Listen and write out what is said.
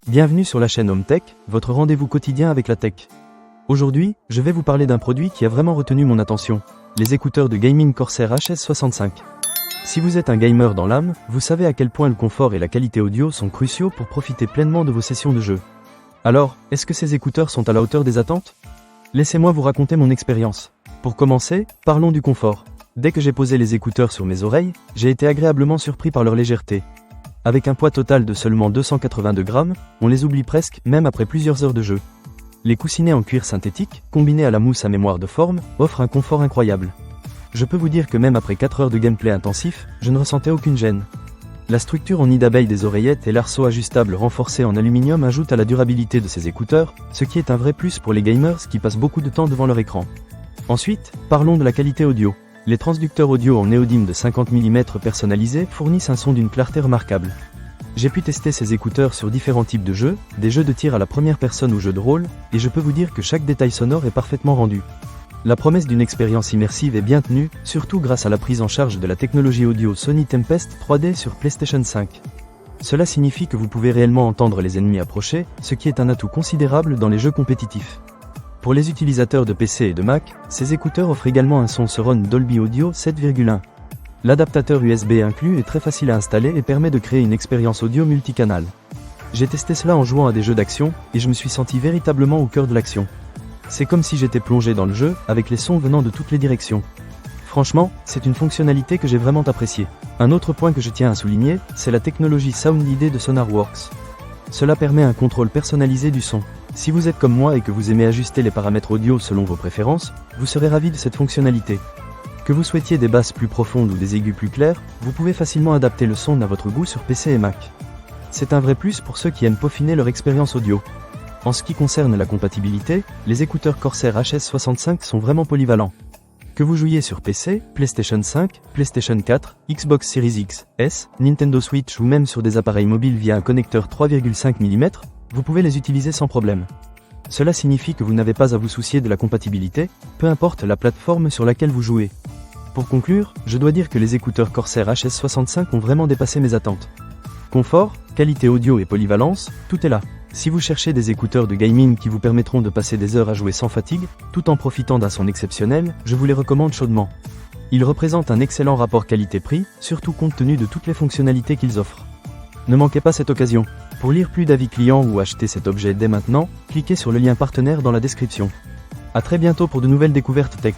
Bienvenue sur la chaîne Home Tech, votre rendez-vous quotidien avec la tech. Aujourd'hui, je vais vous parler d'un produit qui a vraiment retenu mon attention, les écouteurs de gaming Corsair HS65. Si vous êtes un gamer dans l'âme, vous savez à quel point le confort et la qualité audio sont cruciaux pour profiter pleinement de vos sessions de jeu. Alors, est-ce que ces écouteurs sont à la hauteur des attentes? Laissez-moi vous raconter mon expérience. Pour commencer, parlons du confort. Dès que j'ai posé les écouteurs sur mes oreilles, j'ai été agréablement surpris par leur légèreté. Avec un poids total de seulement 282 grammes, on les oublie presque, même après plusieurs heures de jeu. Les coussinets en cuir synthétique, combinés à la mousse à mémoire de forme, offrent un confort incroyable. Je peux vous dire que même après 4 heures de gameplay intensif, je ne ressentais aucune gêne. La structure en nid d'abeille des oreillettes et l'arceau ajustable renforcé en aluminium ajoutent à la durabilité de ces écouteurs, ce qui est un vrai plus pour les gamers qui passent beaucoup de temps devant leur écran. Ensuite, parlons de la qualité audio. Les transducteurs audio en néodyme de 50 mm personnalisés fournissent un son d'une clarté remarquable. J'ai pu tester ces écouteurs sur différents types de jeux, des jeux de tir à la première personne ou jeux de rôle, et je peux vous dire que chaque détail sonore est parfaitement rendu. La promesse d'une expérience immersive est bien tenue, surtout grâce à la prise en charge de la technologie audio Sony Tempest 3D sur PlayStation 5. Cela signifie que vous pouvez réellement entendre les ennemis approcher, ce qui est un atout considérable dans les jeux compétitifs. Pour les utilisateurs de PC et de Mac, ces écouteurs offrent également un son Surround Dolby Audio 7,1. L'adaptateur USB inclus est très facile à installer et permet de créer une expérience audio multicanal. J'ai testé cela en jouant à des jeux d'action, et je me suis senti véritablement au cœur de l'action. C'est comme si j'étais plongé dans le jeu, avec les sons venant de toutes les directions. Franchement, c'est une fonctionnalité que j'ai vraiment appréciée. Un autre point que je tiens à souligner, c'est la technologie Sound ID de SonarWorks. Cela permet un contrôle personnalisé du son. Si vous êtes comme moi et que vous aimez ajuster les paramètres audio selon vos préférences, vous serez ravi de cette fonctionnalité. Que vous souhaitiez des basses plus profondes ou des aigus plus clairs, vous pouvez facilement adapter le son à votre goût sur PC et Mac. C'est un vrai plus pour ceux qui aiment peaufiner leur expérience audio. En ce qui concerne la compatibilité, les écouteurs Corsair HS65 sont vraiment polyvalents. Que vous jouiez sur PC, PlayStation 5, PlayStation 4, Xbox Series X, S, Nintendo Switch ou même sur des appareils mobiles via un connecteur 3,5 mm, vous pouvez les utiliser sans problème. Cela signifie que vous n'avez pas à vous soucier de la compatibilité, peu importe la plateforme sur laquelle vous jouez. Pour conclure, je dois dire que les écouteurs Corsair HS65 ont vraiment dépassé mes attentes. Confort, qualité audio et polyvalence, tout est là. Si vous cherchez des écouteurs de gaming qui vous permettront de passer des heures à jouer sans fatigue, tout en profitant d'un son exceptionnel, je vous les recommande chaudement. Ils représentent un excellent rapport qualité-prix, surtout compte tenu de toutes les fonctionnalités qu'ils offrent. Ne manquez pas cette occasion. Pour lire plus d'avis clients ou acheter cet objet dès maintenant, cliquez sur le lien partenaire dans la description. À très bientôt pour de nouvelles découvertes tech.